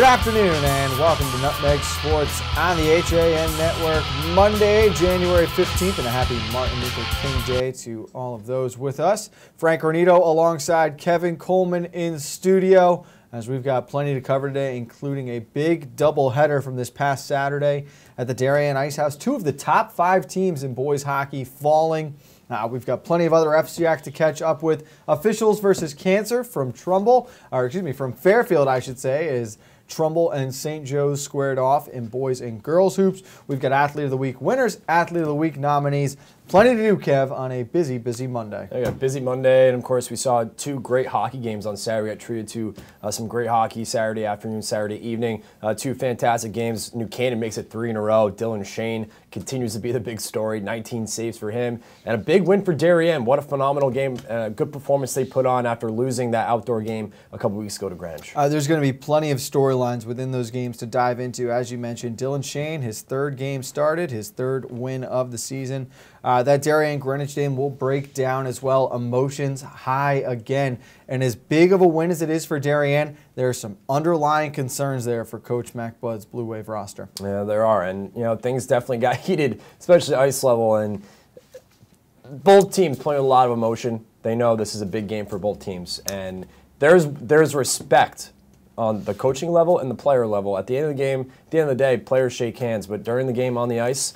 afternoon and welcome to Nutmeg Sports on the HAN Network. Monday, January 15th, and a happy Martin Luther King Day to all of those with us. Frank Granito alongside Kevin Coleman in studio, as we've got plenty to cover today, including a big doubleheader from this past Saturday at the Darien Ice House. Two of the top 5 teams in boys hockey falling. We've got plenty of other FCIAC to catch up with. Officials versus Cancer from from Fairfield, I should say, is Trumbull and St. Joe's squared off in boys and girls hoops. We've got Athlete of the Week winners, Athlete of the Week nominees. Plenty to do, Kev, on a busy, busy Monday. Yeah, busy Monday, and of course we saw 2 great hockey games on Saturday. I treated to some great hockey Saturday afternoon, Saturday evening. 2 fantastic games. New Canaan makes it 3 in a row. Dylan Shane continues to be the big story. 19 saves for him, and a big win for Darien. What a phenomenal game. Good performance they put on after losing that outdoor game a couple weeks ago to Greenwich. There's going to be plenty of storylines within those games to dive into. As you mentioned, Dylan Shane, his 3rd game started, his 3rd win of the season. That Darien Greenwich game will break down as well. Emotions high again. And as big of a win as it is for Darien, there are some underlying concerns there for Coach Mac Budd's Blue Wave roster. Yeah, there are. And, things definitely got heated, especially ice level. And both teams playing with a lot of emotion. They know this is a big game for both teams. And there's respect on the coaching level and the player level. At the end of the game, at the end of the day, players shake hands. But during the game on the ice,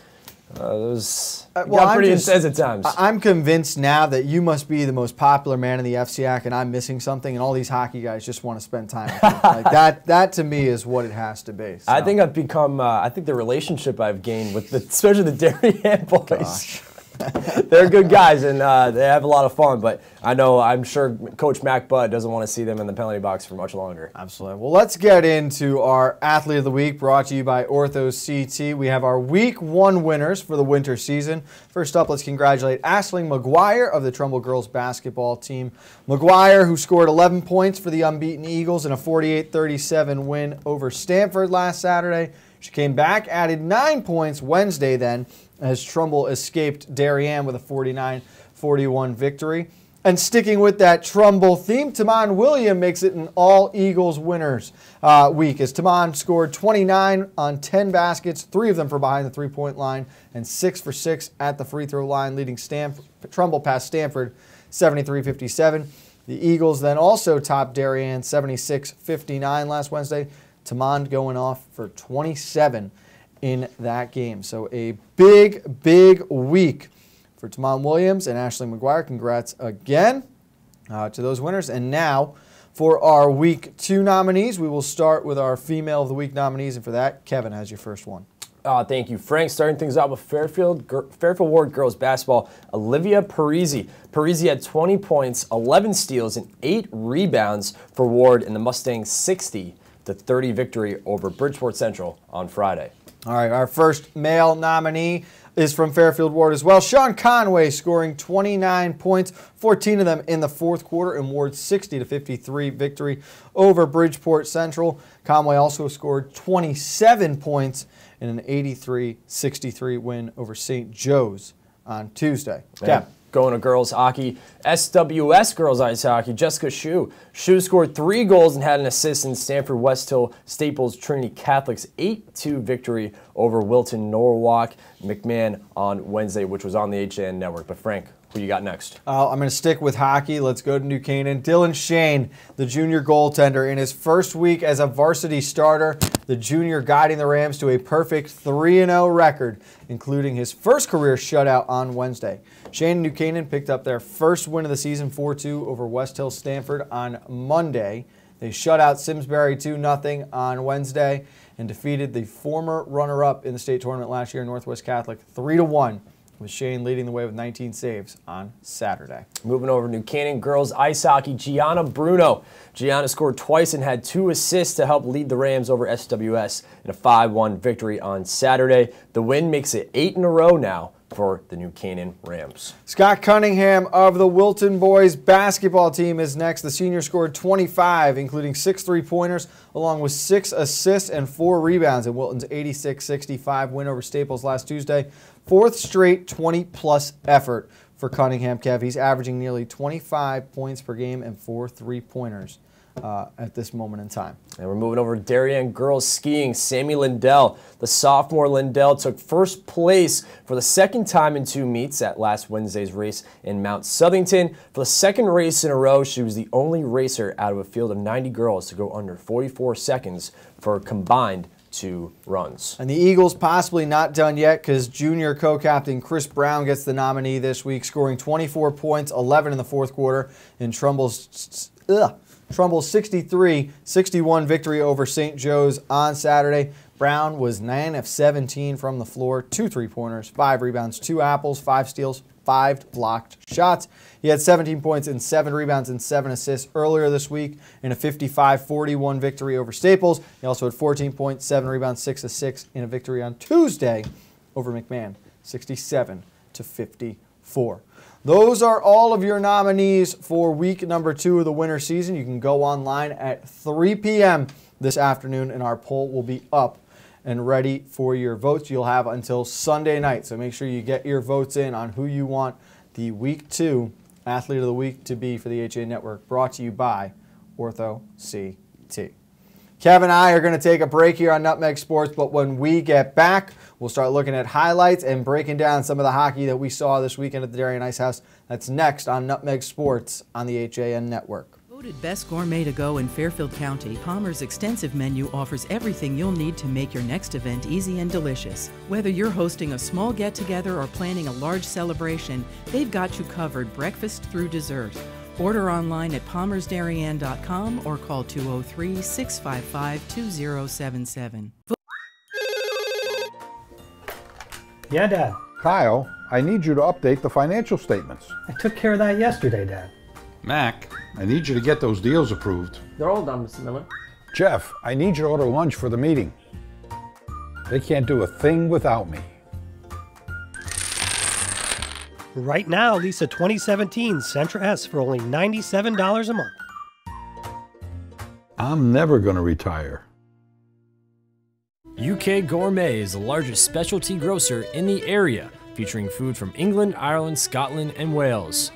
it got pretty intense at times. I'm convinced now that you must be the most popular man in the FCIAC and I'm missing something, and all these hockey guys just want to spend time with you. Like that to me is what it has to be. So. I think I've become, I think the relationship I've gained with especially the Darien boys. Gosh. They're good guys, and they have a lot of fun, but I'm sure Coach Mac Budd doesn't want to see them in the penalty box for much longer. Absolutely. Well, let's get into our Athlete of the Week, brought to you by Ortho CT. We have our Week 1 winners for the winter season. First up, let's congratulate Aisling McGuire of the Trumbull girls basketball team. McGuire, who scored 11 points for the unbeaten Eagles in a 48-37 win over Stanford last Saturday. She came back, added 9 points Wednesday then, as Trumbull escaped Darien with a 49-41 victory. And sticking with that Trumbull theme, Taman William makes it an all-Eagles winners week, as Taman scored 29 on 10 baskets, 3 of them from behind the three-point line, and 6 for 6 at the free throw line, leading Trumbull past Stanford 73-57. The Eagles then also topped Darien 76-59 last Wednesday. Taman going off for 27 in that game. So a big, big week for Taman Williams and Aisling McGuire. Congrats again to those winners. And now for our Week 2 nominees, we will start with our Female of the Week nominees. And for that, Kevin has your first one. Thank you, Frank. Starting things out with Fairfield Ward girls basketball, Olivia Parisi. Parisi had 20 points, 11 steals, and 8 rebounds for Ward in the Mustangs' 60-30 victory over Bridgeport Central on Friday. All right, our first male nominee is from Fairfield Ward as well. Sean Conway scoring 29 points, 14 of them in the 4th quarter, in Ward's 60-53 victory over Bridgeport Central. Conway also scored 27 points in an 83-63 win over St. Joe's on Tuesday. Yeah. Going to girls hockey, SWS girls ice hockey, Jessica Shue. Shue scored 3 goals and had an assist in Stanford West Hill Staples Trinity Catholic's 8-2 victory over Wilton Norwalk McMahon on Wednesday, which was on the HAN Network. But Frank, who you got next? I'm going to stick with hockey. Let's go to New Canaan. Dylan Shane, the junior goaltender, in his first week as a varsity starter, the junior guiding the Rams to a perfect 3-0 record, including his first career shutout on Wednesday. Shane and New Canaan picked up their first win of the season, 4-2 over West Hill Stanford on Monday. They shut out Simsbury 2-0 on Wednesday and defeated the former runner-up in the state tournament last year, Northwest Catholic, 3-1. With Shane leading the way with 19 saves on Saturday. Moving over to New Canaan girls ice hockey, Gianna Bruno. Gianna scored twice and had 2 assists to help lead the Rams over SWS in a 5-1 victory on Saturday. The win makes it 8 in a row now for the New Canaan Rams. Scott Cunningham of the Wilton boys basketball team is next. The senior scored 25, including 6 3-pointers, along with 6 assists and 4 rebounds in Wilton's 86-65 win over Staples last Tuesday. 4th straight 20-plus effort for Cunningham, Kev. He's averaging nearly 25 points per game and 4 3-pointers at this moment in time. And we're moving over to Darien girls skiing. Sammy Lindell, the sophomore Lindell, took first place for the second time in 2 meets at last Wednesday's race in Mount Southington. For the second race in a row, she was the only racer out of a field of 90 girls to go under 44 seconds for a combined 2 runs. And the Eagles possibly not done yet because junior co-captain Chris Brown gets the nominee this week, scoring 24 points, 11 in the fourth quarter in Trumbull's 63-61 victory over St. Joe's on Saturday. Brown was 9 of 17 from the floor, 2 3-pointers, 5 rebounds, 2 apples, 5 steals, 5 blocked shots. He had 17 points and 7 rebounds and 7 assists earlier this week in a 55-41 victory over Staples. He also had 14 points, 7 rebounds, 6 assists in a victory on Tuesday over McMahon, 67-54. Those are all of your nominees for week number 2 of the winter season. You can go online at 3 p.m. this afternoon, and our poll will be up and ready for your votes. You'll have until Sunday night, so make sure you get your votes in on who you want the Week 2 Athlete of the Week to be for the HA Network, brought to you by Ortho CT. Kev and I are going to take a break here on Nutmeg Sports, but when we get back, we'll start looking at highlights and breaking down some of the hockey that we saw this weekend at the Darien Ice House. That's next on Nutmeg Sports on the HAN Network. Voted Best Gourmet to Go in Fairfield County, Palmer's extensive menu offers everything you'll need to make your next event easy and delicious. Whether you're hosting a small get-together or planning a large celebration, they've got you covered breakfast through dessert. Order online at palmersdarien.com or call 203-655-2077. Yeah, Dad. Kyle, I need you to update the financial statements. I took care of that yesterday, Dad. Mac, I need you to get those deals approved. They're all done, Mr. Miller. Jeff, I need you to order lunch for the meeting. They can't do a thing without me. Right now, lease a 2017 Sentra S for only $97 a month. I'm never going to retire. UK Gourmet is the largest specialty grocer in the area, featuring food from England, Ireland, Scotland, and Wales.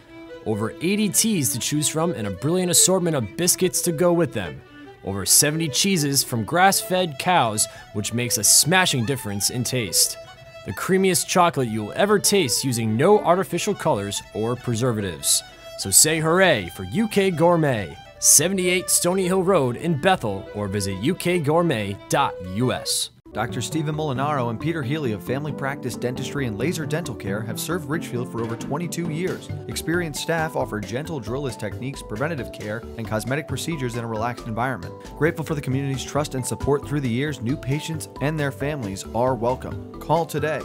Over 80 teas to choose from and a brilliant assortment of biscuits to go with them. Over 70 cheeses from grass-fed cows, which makes a smashing difference in taste. The creamiest chocolate you'll ever taste using no artificial colors or preservatives. So say hooray for UK Gourmet, 78 Stony Hill Road in Bethel, or visit ukgourmet.us. Dr. Stephen Molinaro and Peter Healy of Family Practice Dentistry and Laser Dental Care have served Ridgefield for over 22 years. Experienced staff offer gentle drillless techniques, preventative care, and cosmetic procedures in a relaxed environment. Grateful for the community's trust and support through the years, new patients and their families are welcome. Call today.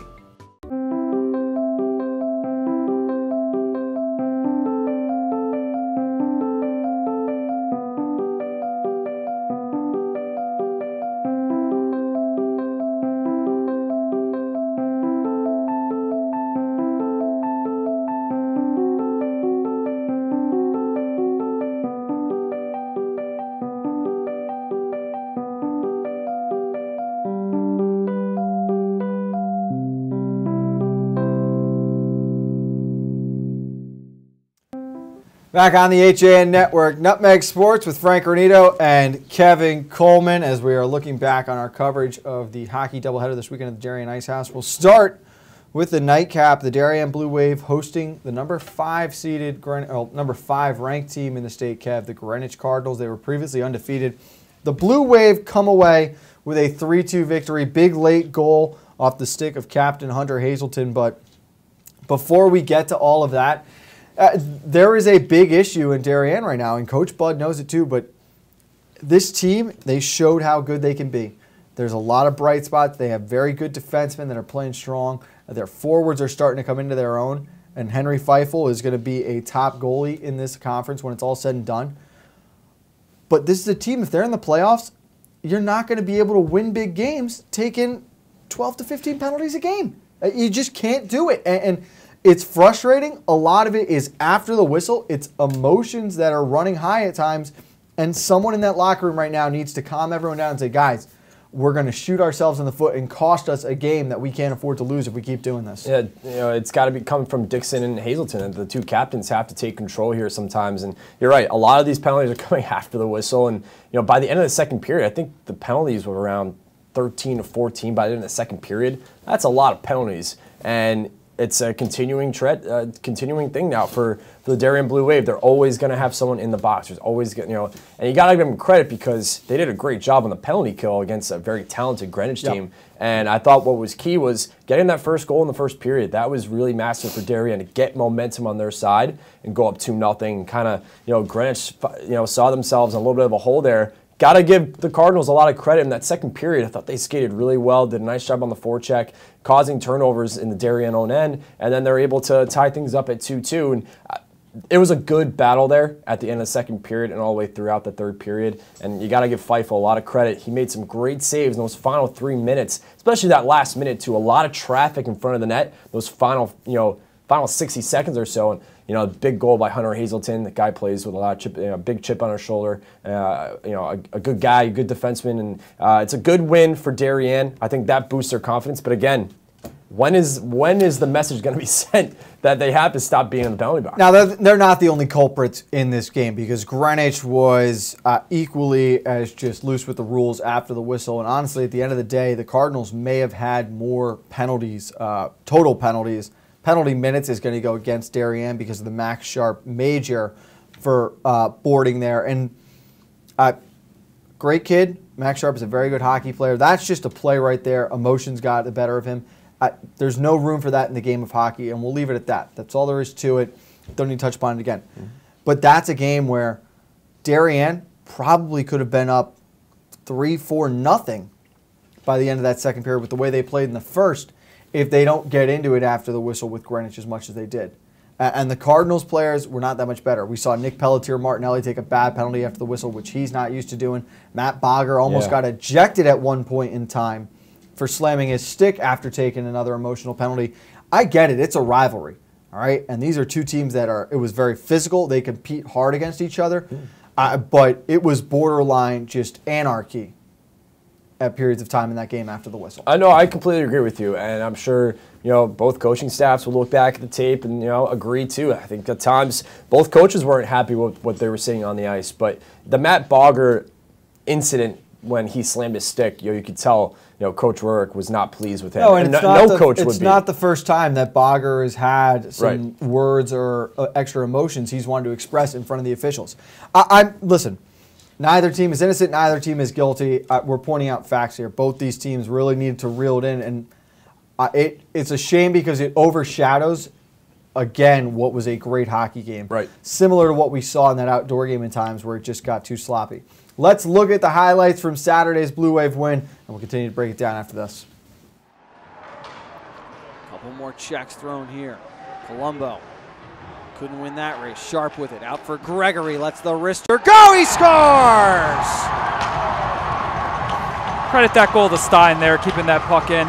Back on the HAN Network, Nutmeg Sports with Frank Granito and Kevin Coleman as we are looking back on our coverage of the hockey doubleheader this weekend at the Darien Ice House. We'll start with the nightcap, the Darien Blue Wave hosting the number 5 ranked team in the state, Kev, the Greenwich Cardinals. They were previously undefeated. The Blue Wave come away with a 3-2 victory, big late goal off the stick of Captain Hunter Hazelton. But before we get to all of that, there is a big issue in Darien right now, and Coach Bud knows it too, but this team, they showed how good they can be. There's a lot of bright spots. They have very good defensemen that are playing strong. Their forwards are starting to come into their own, and Henry Feifel is going to be a top goalie in this conference when it's all said and done. But this is a team, if they're in the playoffs, you're not going to be able to win big games taking 12 to 15 penalties a game. You just can't do it. And it's frustrating. A lot of it is after the whistle. It's emotions that are running high at times, and someone in that locker room right now needs to calm everyone down and say, guys, we're going to shoot ourselves in the foot and cost us a game that we can't afford to lose if we keep doing this. Yeah, it's got to be coming from Dixon and Hazelton, and the two captains have to take control here sometimes. And you're right, a lot of these penalties are coming after the whistle. And by the end of the second period, I think the penalties were around 13 to 14 by the end of the second period. That's a lot of penalties, and it's a continuing thing now for the Darien Blue Wave. They're always going to have someone in the box. There's always, and you got to give them credit because they did a great job on the penalty kill against a very talented Greenwich team. And I thought what was key was getting that first goal in the first period. That was really massive for Darien to get momentum on their side and go up 2-0. Kind of, Greenwich, saw themselves in a little bit of a hole there. Got to give the Cardinals a lot of credit in that second period. I thought they skated really well, did a nice job on the forecheck, causing turnovers in the Darien own end, and then they're able to tie things up at 2-2. And it was a good battle there at the end of the second period and all the way throughout the third period. And you got to give Feifel a lot of credit. He made some great saves in those final 3 minutes, especially that last minute too. A lot of traffic in front of the net. Those final 60 seconds or so. And a big goal by Hunter Hazelton. The guy plays with a lot of chip, big chip on his shoulder. A good guy, a good defenseman, and it's a good win for Darien. I think that boosts their confidence. But again, when is the message going to be sent that they have to stop being in the penalty box? Now they're not the only culprits in this game because Greenwich was equally as just loose with the rules after the whistle. And honestly, at the end of the day, the Cardinals may have had more penalties, total penalties. Penalty minutes is going to go against Darien because of the Max Sharp major for boarding there. And great kid. Max Sharp is a very good hockey player. That's just a play right there. Emotions got the better of him. There's no room for that in the game of hockey, and we'll leave it at that. That's all there is to it. Don't need to touch upon it again. Mm-hmm. But that's a game where Darien probably could have been up 3-4-0 by the end of that second period with the way they played in the first if they don't get into it after the whistle with Greenwich as much as they did. And the Cardinals players were not that much better. We saw Nick Pelletier-Martinelli take a bad penalty after the whistle, which he's not used to doing. Matt Bogger almost got ejected at one point in time for slamming his stick after taking another emotional penalty. I get it. It's a rivalry, all right? And these are two teams that it was very physical. They compete hard against each other. But it was borderline just anarchy at periods of time in that game after the whistle. I know, I completely agree with you, and I'm sure both coaching staffs will look back at the tape and agree too. I think at times both coaches weren't happy with what they were seeing on the ice, but the Matt Bogger incident when he slammed his stick, you could tell Coach Rurik was not pleased with him. No, and coach would be. It's not the first time that Bogger has had some words or extra emotions he's wanted to express in front of the officials. Listen. Neither team is innocent. Neither team is guilty. We're pointing out facts here. Both these teams really needed to reel it in, and it's a shame because it overshadows, again, what was a great hockey game. Right. Similar to what we saw in that outdoor game in times where it just got too sloppy. Let's look at the highlights from Saturday's Blue Wave win, and we'll continue to break it down after this. Couple more checks thrown here. Colombo. Couldn't win that race. Sharp with it. Out for Gregory. Lets the wrister go. He scores! Credit that goal to Stein there, keeping that puck in.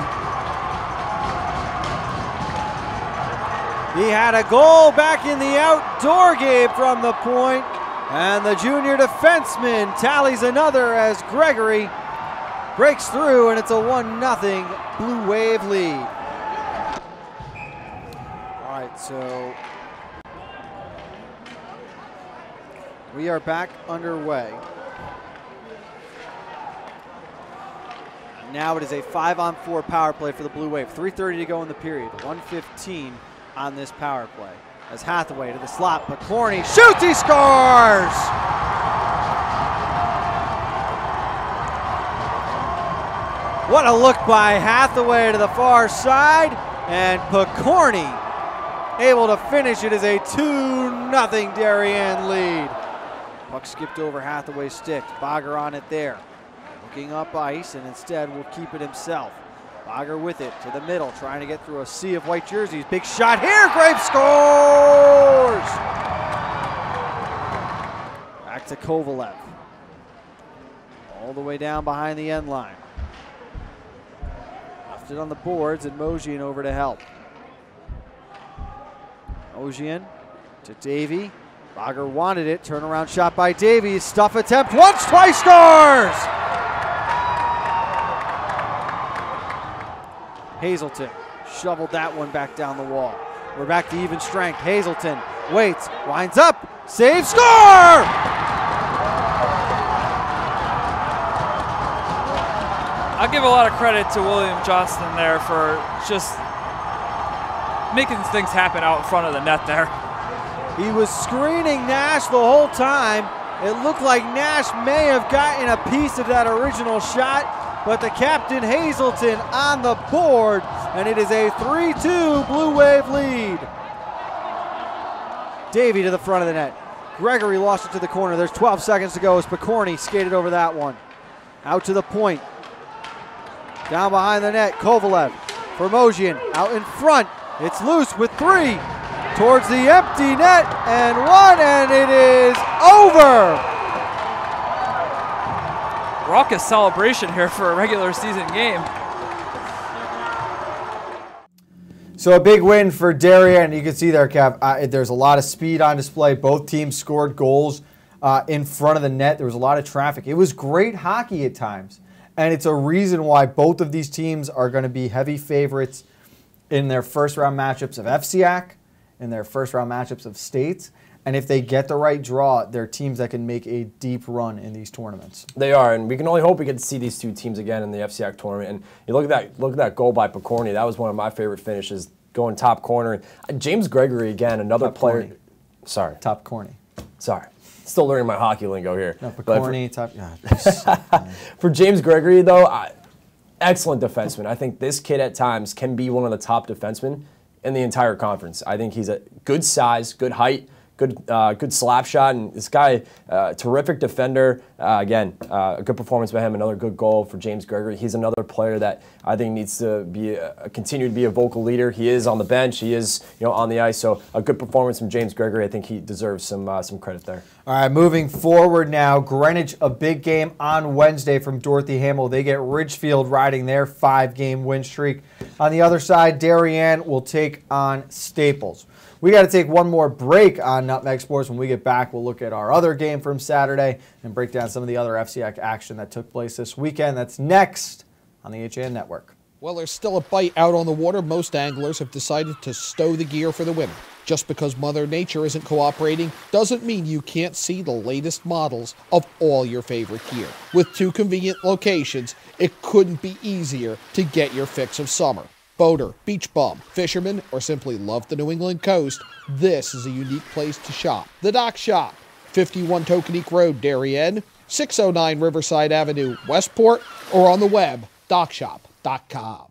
He had a goal back in the outdoor game from the point, and the junior defenseman tallies another as Gregory breaks through, and it's a 1-0 Blue Wave lead. All right, so we are back underway. Now it is a 5-on-4 power play for the Blue Wave. 3:30 to go in the period. 1:15 on this power play. As Hathaway to the slot, McCorney shoots, he scores! What a look by Hathaway to the far side, and Picorni able to finish it as a 2-0 Darien lead. Puck skipped over Hathaway's stick. Bogger on it there. Looking up ice, and instead will keep it himself. Bogger with it to the middle, trying to get through a sea of white jerseys. Big shot here, Graves scores! Back to Kovalev. All the way down behind the end line. Left it on the boards, and Mojian over to help. Mojian to Davey. Bogger wanted it, turnaround shot by Davey, stuff attempt, once, twice, scores! Hazelton shoveled that one back down the wall. We're back to even strength. Hazelton waits, winds up, save, score! I'll give a lot of credit to William Johnston there for just making things happen out in front of the net there. He was screening Nash the whole time. It looked like Nash may have gotten a piece of that original shot, but the captain Hazelton on the board, and it is a 3-2 Blue Wave lead. Davey to the front of the net. Gregory lost it to the corner. There's 12 seconds to go as Picorni skated over that one. Out to the point. Down behind the net, Kovalev. Formozian out in front. It's loose with 3. Towards the empty net, and 1, and it is over. Raucous celebration here for a regular season game. So a big win for Darien. You can see there, Kev, there's a lot of speed on display. Both teams scored goals in front of the net. There was a lot of traffic. It was great hockey at times, and it's a reason why both of these teams are going to be heavy favorites in their first-round matchups of FCIAC, in their first-round matchups of states. And if they get the right draw, they're teams that can make a deep run in these tournaments. They are, and we can only hope we get to see these two teams again in the FCIAC tournament. And you look at that goal by Picorni. That was one of my favorite finishes, going top corner. James Gregory again, another top player. Corny. Sorry, top corny. Sorry, still learning my hockey lingo here. No, Picorni, top. God, for James Gregory though, excellent defenseman. I think this kid at times can be one of the top defensemen in the entire conference. I think he's a good size, good height, good slap shot, and this guy, terrific defender. Again, a good performance by him. Another good goal for James Gregory. He's another player that I think needs to be continue to be a vocal leader. He is on the bench. He is on the ice. So a good performance from James Gregory. I think he deserves some credit there. All right, moving forward now. Greenwich, a big game on Wednesday from Dorothy Hamill. They get Ridgefield riding their 5-game win streak. On the other side, Darien will take on Staples. We got to take one more break on Nutmeg Sports. When we get back, we'll look at our other game from Saturday and break down some of the other FCIAC action that took place this weekend. That's next on the HAN Network. Well, there's still a bite out on the water. Most anglers have decided to stow the gear for the winter. Just because Mother Nature isn't cooperating doesn't mean you can't see the latest models of all your favorite gear. With 2 convenient locations, it couldn't be easier to get your fix of summer. Boater, beach bum, fisherman, or simply love the New England coast, this is a unique place to shop. The Dock Shop, 51 Tokenique Road, Darien, 609 Riverside Avenue, Westport, or on the web, dockshop.com.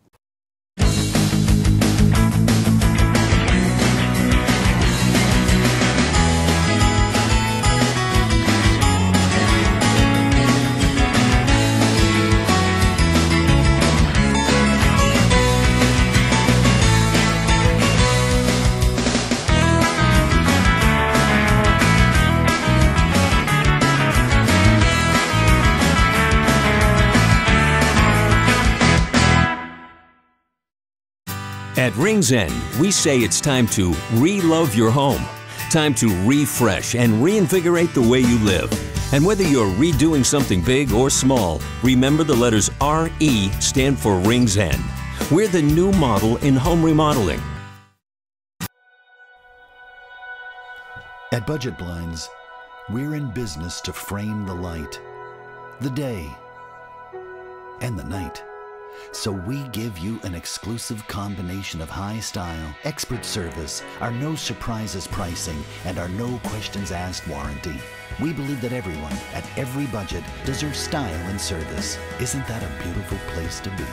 At Rings End, we say it's time to re-love your home. Time to refresh and reinvigorate the way you live. And whether you're redoing something big or small, remember the letters RE stand for Rings End. We're the new model in home remodeling. At Budget Blinds, we're in business to frame the light, the day, and the night. So we give you an exclusive combination of high style, expert service, our no surprises pricing, and our no questions asked warranty. We believe that everyone, at every budget, deserves style and service. Isn't that a beautiful place to be?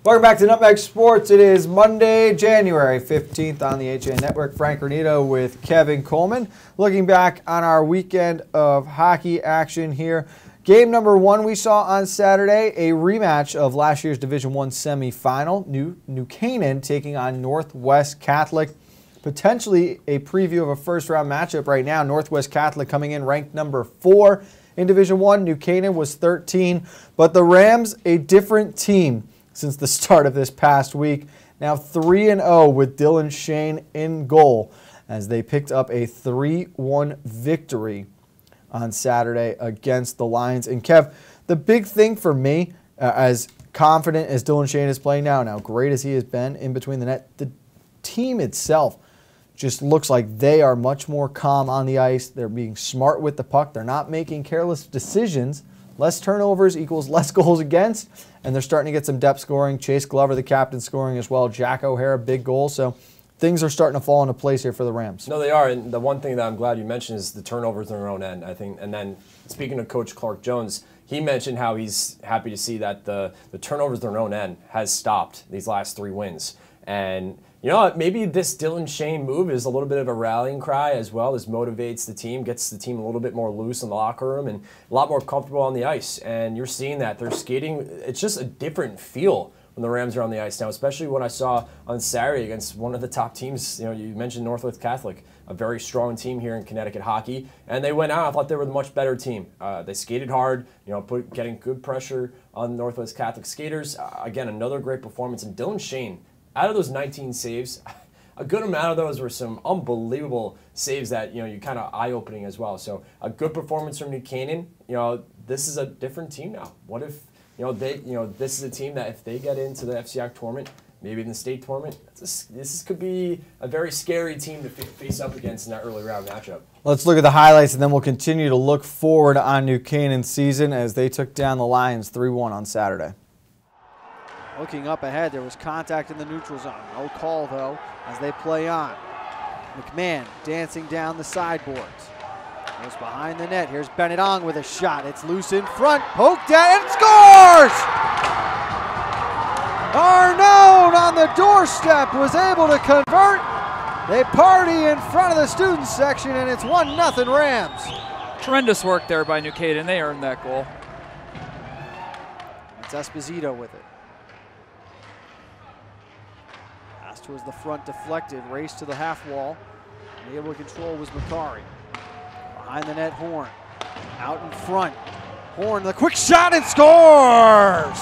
Welcome back to Nutmeg Sports. It is Monday, January 15th on the HAN Network. Frank Granito with Kevin Coleman. Looking back on our weekend of hockey action here. Game number 1 we saw on Saturday, a rematch of last year's Division I semifinal. New Canaan taking on Northwest Catholic. Potentially a preview of a first-round matchup right now. Northwest Catholic coming in ranked number 4 in Division I. New Canaan was 13. But the Rams, a different team since the start of this past week. Now 3-0 with Dylan Shane in goal as they picked up a 3-1 victory on Saturday against the Lions. And Kev, the big thing for me, as confident as Dylan Shane is playing now, and how great as he has been in between the net, the team itself just looks like they are much more calm on the ice. They're being smart with the puck. They're not making careless decisions. Less turnovers equals less goals against, and they're starting to get some depth scoring. Chase Glover, the captain, scoring as well. Jack O'Hara, big goal. So things are starting to fall into place here for the Rams. No, they are, and the one thing that I'm glad you mentioned is the turnovers on their own end, I think. And then speaking of Coach Clark Jones, he mentioned how he's happy to see that the turnovers on their own end has stopped these last 3 wins. And you know what? Maybe this Dylan Shane move is a little bit of a rallying cry as well. This motivates the team, gets the team a little bit more loose in the locker room and a lot more comfortable on the ice. And you're seeing that. They're skating. It's just a different feel when the Rams are on the ice now, especially what I saw on Saturday against one of the top teams. You know, you mentioned Northwest Catholic, a very strong team here in Connecticut hockey. And they went out. I thought they were the much better team. They skated hard, you know, getting good pressure on Northwest Catholic skaters. Again, another great performance. And Dylan Shane, out of those 19 saves, a good amount of those were some unbelievable saves that, you know, you kind of eye-opening as well. So a good performance from New Canaan. You know, this is a different team now. What if, this is a team that if they get into the FCIAC tournament, maybe in the state tournament, this could be a very scary team to face up against in that early round matchup. Let's look at the highlights, and then we'll continue to look forward on New Canaan's season as they took down the Lions 3-1 on Saturday. Looking up ahead, there was contact in the neutral zone. No call, though, as they play on. McMahon dancing down the sideboards. Goes behind the net. Here's Bennett Ong with a shot. It's loose in front. Poked at and scores! Arnone on the doorstep was able to convert. They party in front of the student section, and it's 1-0 Rams. Tremendous work there by New Canaan. They earned that goal. It's Esposito with it. Towards the front, deflected, race to the half wall. And able to control was Macari. Behind the net, Horn. Out in front. Horn, the quick shot and scores!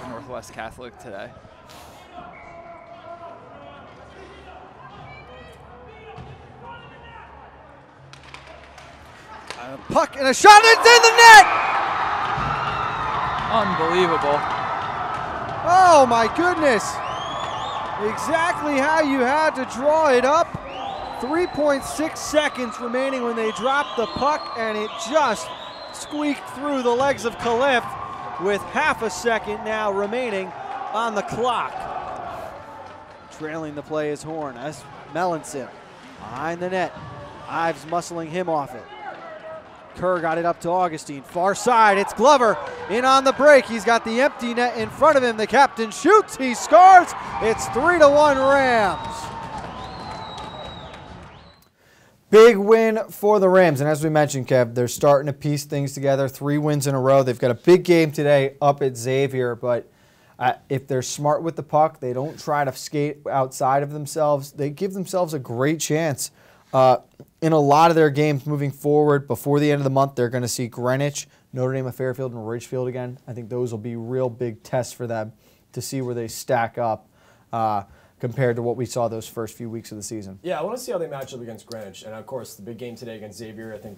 Northwest Catholic today. A puck and a shot, it's in the net! Unbelievable. Oh my goodness! Exactly how you had to draw it up. 3.6 seconds remaining when they dropped the puck, and it just squeaked through the legs of Khalif with half a second now remaining on the clock. Trailing the play is Horn. That's Melanson behind the net. Ives muscling him off it. Kerr got it up to Augustine. Far side, it's Glover in on the break. He's got the empty net in front of him. The captain shoots, he scores. It's 3-1 Rams. Big win for the Rams. And as we mentioned, Kev, they're starting to piece things together. 3 wins in a row. They've got a big game today up at Xavier, but if they're smart with the puck, they don't try to skate outside of themselves. They give themselves a great chance. In a lot of their games moving forward, before the end of the month, they're going to see Greenwich, Notre Dame of Fairfield, and Ridgefield again. I think those will be real big tests for them to see where they stack up compared to what we saw those first few weeks of the season. Yeah, I want to see how they match up against Greenwich. And, of course, the big game today against Xavier, I think,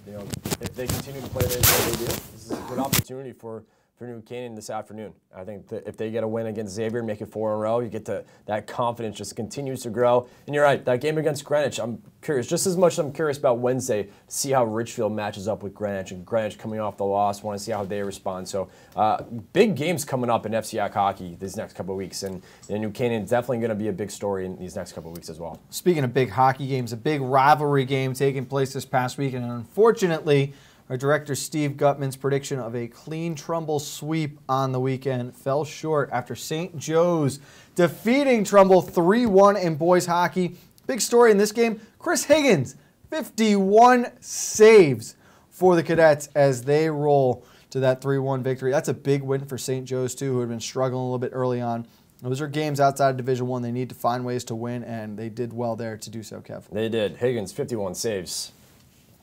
if they continue to play the way they do, this is a good opportunity for New Canaan this afternoon. I think that if they get a win against Xavier, make it 4 in a row, you get that confidence just continues to grow. And you're right, that game against Greenwich, I'm curious, just as much as I'm curious about Wednesday, to see how Ridgefield matches up with Greenwich, and Greenwich coming off the loss, want to see how they respond. So big games coming up in FCIAC hockey these next couple of weeks, and New Canaan is definitely going to be a big story in these next couple of weeks as well. Speaking of big hockey games, a big rivalry game taking place this past week, and unfortunately, our director Steve Gutman's prediction of a clean Trumbull sweep on the weekend fell short after St. Joe's defeating Trumbull 3-1 in boys hockey. Big story in this game, Chris Higgins, 51 saves for the Cadets as they roll to that 3-1 victory. That's a big win for St. Joe's too, who had been struggling a little bit early on. Those are games outside of Division I. They need to find ways to win, and they did well there to do so, Kev. They did. Higgins, 51 saves.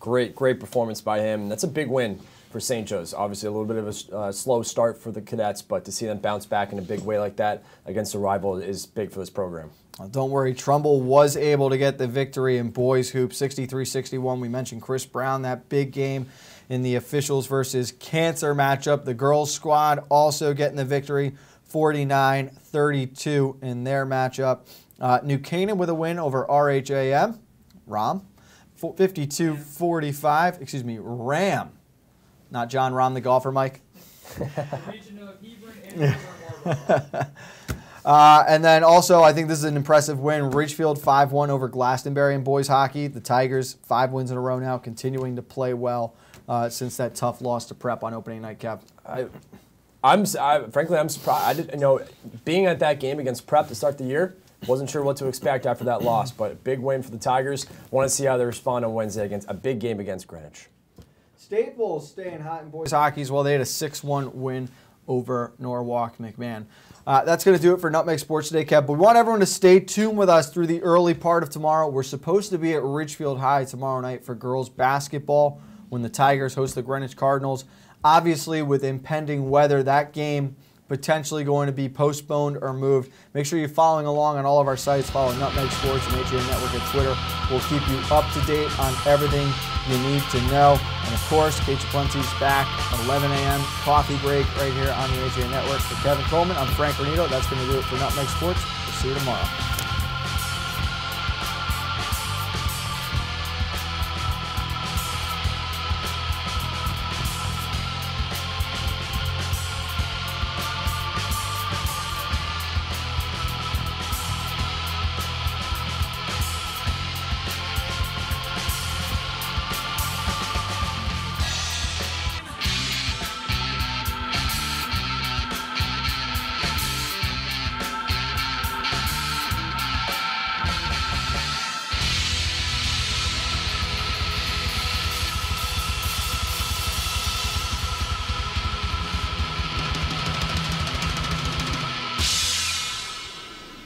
Great performance by him. That's a big win for St. Joe's. Obviously a little bit of a slow start for the Cadets, but to see them bounce back in a big way like that against a rival is big for this program. Don't worry, Trumbull was able to get the victory in boys hoop, 63-61. We mentioned Chris Brown, that big game in the officials versus cancer matchup. The girls squad also getting the victory, 49-32 in their matchup. New Canaan with a win over RHAM, 52-45. Excuse me, Ram, not John Rahm the golfer, Mike. And then also, I think this is an impressive win. Ridgefield 5-1 over Glastonbury in boys hockey. The Tigers, 5 wins in a row now, continuing to play well since that tough loss to Prep on opening night, Kev. Frankly, I'm surprised. I didn't, being at that game against Prep to start the year, wasn't sure what to expect after that loss. But big win for the Tigers. Want to see how they respond on Wednesday against a big game against Greenwich. Staples staying hot in boys hockey as well. They had a 6-1 win over Norwalk McMahon. That's going to do it for Nutmeg Sports today, Kev. But we want everyone to stay tuned with us through the early part of tomorrow. We're supposed to be at Ridgefield High tomorrow night for girls basketball when the Tigers host the Greenwich Cardinals. Obviously, with impending weather, that game potentially going to be postponed or moved. Make sure you're following along on all of our sites. Follow Nutmeg Sports and HA Network at Twitter. We'll keep you up to date on everything you need to know. And of course, Kate Plenty's back, 11 a.m. coffee break right here on the HA Network. For Kevin Coleman, I'm Frank Granito. That's going to do it for Nutmeg Sports. We'll see you tomorrow.